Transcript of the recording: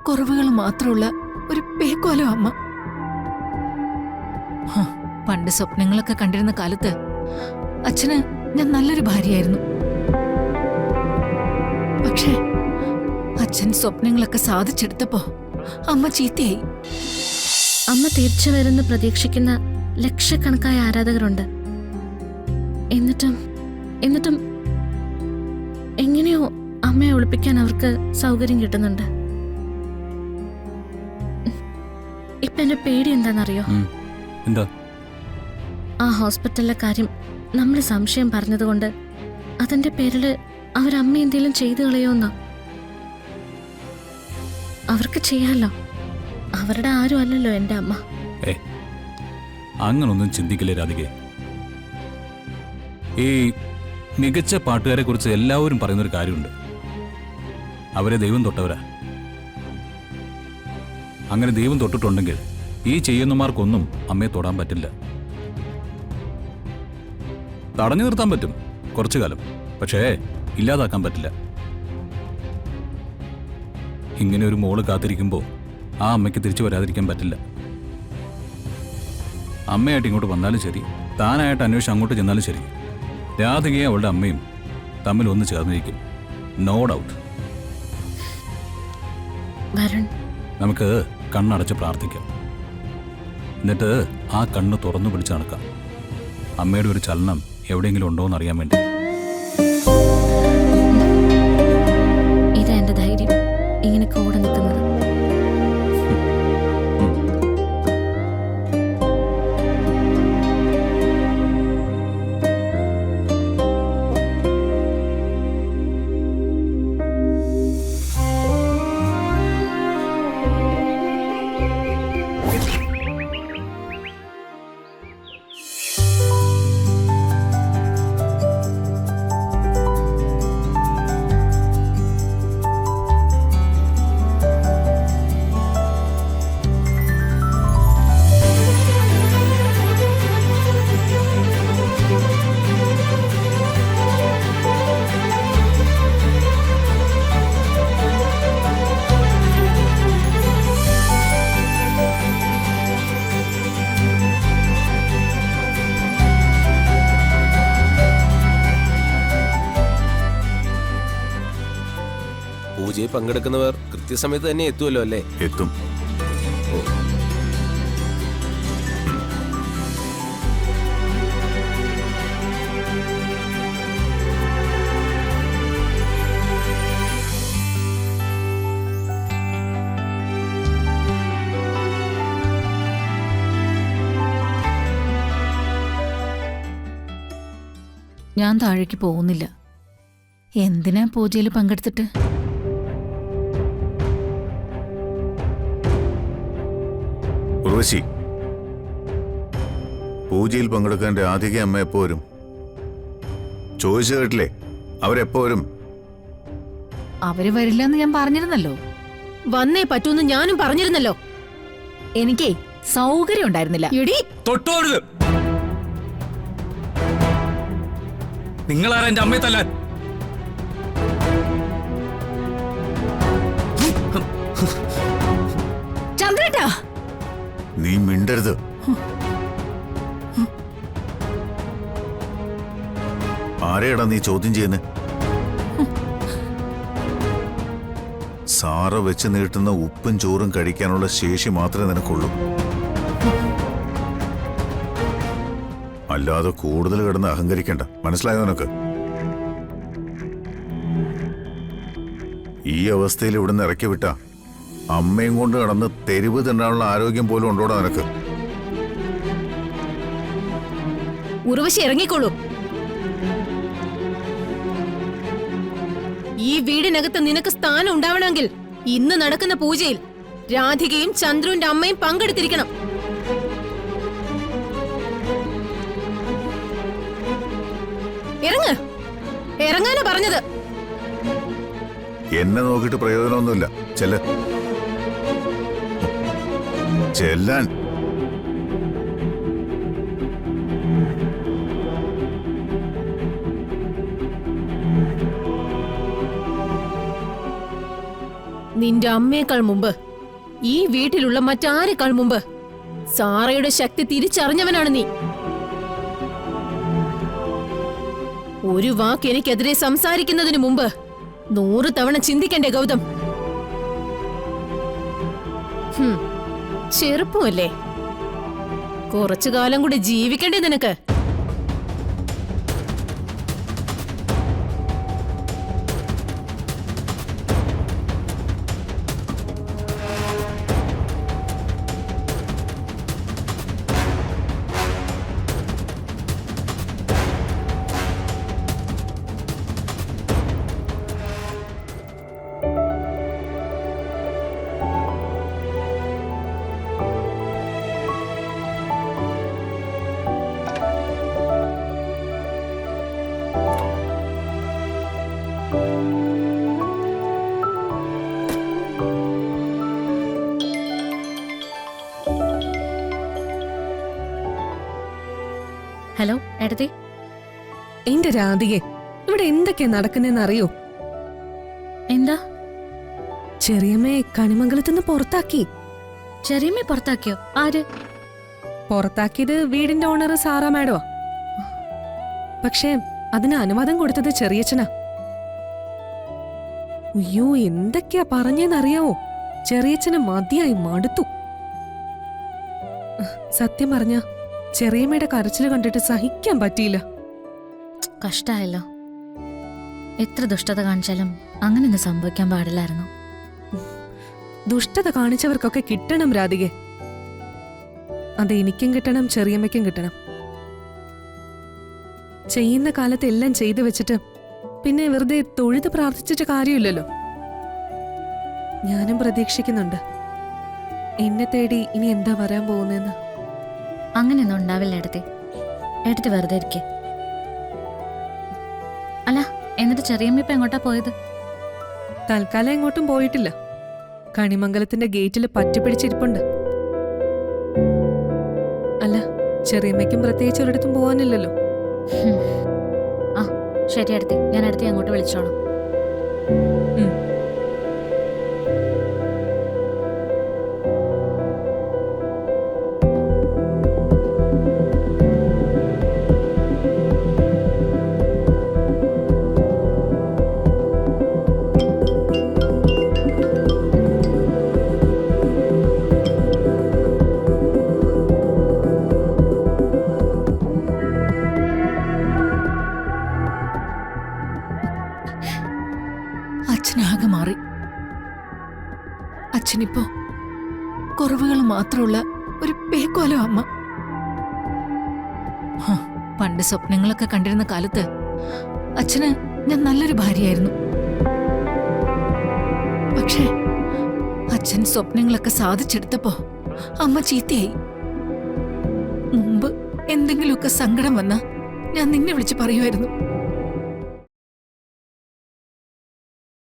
കുറവുകൾ മാത്രമുള്ള ഒരു പേക്കോലോ അമ്മ. പണ്ട് സ്വപ്നങ്ങളൊക്കെ കണ്ടിരുന്ന കാലത്ത് അച്ഛന് ഞാൻ നല്ലൊരു ഭാര്യയായിരുന്നു. പക്ഷേ അച്ഛൻ സ്വപ്നങ്ങളൊക്കെ സാധിച്ചെടുത്തപ്പോ അമ്മ ചീത്തയായി. അമ്മ തിരിച്ചു വരുന്ന പ്രതീക്ഷിക്കുന്ന ലക്ഷക്കണക്കായ ആരാധകരുണ്ട്. എന്നിട്ടും എങ്ങനെയോ അമ്മയെ ഒളിപ്പിക്കാൻ അവർക്ക് സൗകര്യം കിട്ടുന്നുണ്ട്. ഇപ്പൊ എന്റെ പേടി എന്താണെന്നറിയോ? എന്താ? ആ ഹോസ്പിറ്റലിലെ കാര്യം നമ്മൾ സംശയം പറഞ്ഞതുകൊണ്ട് അതിന്റെ പേരില് അവരമ്മ എന്തെങ്കിലും ചെയ്തു കളയോന്നാ. അവർക്ക് ചെയ്യാലോ, അവരുടെ ആരും അല്ലല്ലോ എന്റെ അമ്മ. അങ്ങനൊന്നും ചിന്തിക്കില്ലേ രാധികെ. ഈ മികച്ച പാട്ടുകാരെ കുറിച്ച് എല്ലാവരും പറയുന്നൊരു കാര്യമുണ്ട്, അവരെ ദൈവം തൊട്ടവരാ. അങ്ങനെ ദൈവം തൊട്ടിട്ടുണ്ടെങ്കിൽ ഈ ചെയ്യുന്നമാർക്കൊന്നും അമ്മയെ തൊടാൻ പറ്റില്ല. തടഞ്ഞു നിർത്താൻ പറ്റും കുറച്ചു കാലം, പക്ഷേ ഇല്ലാതാക്കാൻ പറ്റില്ല. ഇങ്ങനെ ഒരു മോള് കാത്തിരിക്കുമ്പോൾ ആ അമ്മയ്ക്ക് തിരിച്ചു വരാതിരിക്കാൻ പറ്റില്ല. അമ്മയായിട്ട് ഇങ്ങോട്ട് വന്നാലും ശരി, താനായിട്ട് അന്വേഷിച്ച് അങ്ങോട്ട് ചെന്നാലും ശരി, രാധികയും അവളുടെ അമ്മയും തമ്മിൽ ഒന്ന് ചേർന്നിരിക്കും, നോ ഡൗട്ട്. നമുക്ക് കണ്ണടച്ച് പ്രാർത്ഥിക്കാം, എന്നിട്ട് ആ കണ്ണ് തുറന്നു പിടിച്ച് നടക്കാം. അമ്മയുടെ ഒരു ചലനം എവിടെയെങ്കിലും ഉണ്ടോ എന്ന് അറിയാൻ വേണ്ടി. ഇതാ എന്റെ ധൈര്യം, ഇങ്ങനെ കൂടെ നിൽക്കുന്നത്. പൂജയിൽ പങ്കെടുക്കുന്നവർ കൃത്യസമയത്ത് തന്നെ എത്തുമല്ലോ അല്ലേ? എത്തും. ഞാൻ താഴേക്ക് പോകുന്നില്ല. എന്തിനാ പൂജയിൽ പങ്കെടുത്തിട്ട്? ഉർവശി, പൂജയിൽ പങ്കെടുക്കാൻ രാധിക അമ്മ എപ്പോ വരും? ചോദിച്ചു കേട്ടില്ലേ, അവരെപ്പോ വരും? അവര് വരില്ലെന്ന് ഞാൻ പറഞ്ഞിരുന്നല്ലോ. വന്നേ പറ്റൂന്ന് ഞാനും പറഞ്ഞിരുന്നല്ലോ. എനിക്കേ സൗകര്യം ഉണ്ടായിരുന്നില്ല. തൊട്ടോരുത്. നിങ്ങളാരാ എന്റെ അമ്മയെ തല്ലാൻ? ചന്ദ്രേട്ടാ, നീ മിണ്ടരുത്. ആരെയാടാ നീ ചോദ്യം ചെയ്യുന്നത്? സാറ വെച്ച് നീട്ടുന്ന ഉപ്പും ചോറും കഴിക്കാനുള്ള ശേഷി മാത്രമേ നിനക്കുള്ളൂ. അല്ലാതെ കൂടുതൽ കിടന്ന് അഹങ്കരിക്കണ്ട, മനസ്സിലായോ നിനക്ക്? ഈ അവസ്ഥയിൽ ഇവിടുന്ന് ഇറക്കി വിട്ട അമ്മയും കൊണ്ട് കിടന്ന് തെരുവ് തിന്നാനുള്ള ആരോഗ്യം പോലും ഉണ്ടോടാ നിനക്ക്? ഉർവശി ഇറങ്ങിക്കോളൂ. ഈ വീടിനകത്ത് നിനക്ക് സ്ഥാനം ഉണ്ടാവണമെങ്കിൽ ഇന്ന് നടക്കുന്ന പൂജയിൽ രാധികയും ചന്ദ്രുവിന്റെ അമ്മയും പങ്കെടുത്തിരിക്കണം. ഇറങ്ങ്, ഇറങ്ങാനാ പറഞ്ഞത്. എന്നെ നോക്കിയിട്ട് പ്രയോജനമൊന്നുമില്ല. ചെല്ലാൻ. നീ നിന്റെ അമ്മയേക്കാൾ മുമ്പ്, ഈ വീട്ടിലുള്ള മറ്റാരെക്കാൾ മുമ്പ് സാറയുടെ ശക്തി തിരിച്ചറിഞ്ഞവനാണ് നീ. ഒരു വാക്ക് എനിക്കെതിരെ സംസാരിക്കുന്നതിന് മുമ്പ് 100 തവണ ചിന്തിക്കണ്ടേ ഗൗതം? ചെറുപ്പമല്ലേ, കുറച്ചു കാലം കൂടി ജീവിക്കണ്ടേ നിനക്ക്? ഹലോ ഏട്ടത്തി. എന്റെ രാധികെ, ഇവിടെ എന്തൊക്കെയാ നടക്കുന്നതെന്ന് അറിയോ? എന്താ? ചെറിയമ്മയെ കണിമംഗലത്തുനിന്ന് പുറത്താക്കി. ചെറിയമ്മ പുറത്താക്കിയോ? ആര്? പുറത്താക്കിയത് വീടിന്റെ ഓണർ സാറാ മാഡമാ. പക്ഷേ അതിന് അനുവാദം കൊടുത്തത് ചെറിയച്ഛനാ. അയ്യോ, എന്തൊക്കെയാ പറഞ്ഞെന്നറിയാവോ? ചെറിയച്ഛന് മതിയായി മടുത്തു. സത്യം പറഞ്ഞ ചെറിയമ്മയുടെ കരച്ചില് കണ്ടിട്ട് സഹിക്കാൻ പറ്റിയില്ല. കഷ്ടായല്ലോ. എത്ര ദുഷ്ടത കാണിച്ചാലും അങ്ങനെയൊന്നും സംഭവിക്കാൻ പാടില്ലായിരുന്നു. ദുഷ്ടത കാണിച്ചവർക്കൊക്കെ കിട്ടണം രാധികെ. അത് എനിക്കും കിട്ടണം, ചെറിയമ്മയ്ക്കും കിട്ടണം. ചെയ്യുന്ന കാലത്ത് എല്ലാം ചെയ്തു വെച്ചിട്ട് പിന്നെ വെറുതെ തൊഴുത് പ്രാർത്ഥിച്ചിട്ട് കാര്യമില്ലല്ലോ. ഞാനും പ്രതീക്ഷിക്കുന്നുണ്ട് എന്നെ തേടി ഇനി എന്താ വരാൻ പോകുന്നതെന്ന്. അങ്ങനെയൊന്നും ഉണ്ടാവില്ല ഏട്ടത്തി. ഏട്ടത്തി വെറുതെ ഇരിക്കേ. അല്ല, എന്നിട്ട് ചെറിയമ്മ ഇപ്പൊ എങ്ങോട്ടാ പോയത്? തൽക്കാലം എങ്ങോട്ടും പോയിട്ടില്ല. കണിമംഗലത്തിന്റെ ഗേറ്റിൽ പറ്റിപ്പിടിച്ചിരിപ്പുണ്ട്. അല്ല, ചെറിയമ്മയ്ക്കും പ്രത്യേകിച്ച് ഒരിടത്തും പോകാനില്ലല്ലോ. ആ ശരി ഏട്ടത്തി, ഞാൻ ഏട്ടത്തി അങ്ങോട്ട് വിളിച്ചോളാം. അച്ഛനാകെ മാറി. അച്ഛനിപ്പോ കുറവുകൾ മാത്രമുള്ള ഒരു പേക്കോലോ അമ്മ. പണ്ട് സ്വപ്നങ്ങളൊക്കെ കണ്ടിരുന്ന കാലത്ത് അച്ഛന് ഞാൻ നല്ലൊരു ഭാര്യയായിരുന്നു. പക്ഷേ അച്ഛൻ സ്വപ്നങ്ങളൊക്കെ സാധിച്ചെടുത്തപ്പോ അമ്മ ചീത്തയായി. മുമ്പ് എന്തെങ്കിലുമൊക്കെ സങ്കടം വന്നാ ഞാൻ നിന്നെ വിളിച്ച് പറയുമായിരുന്നു,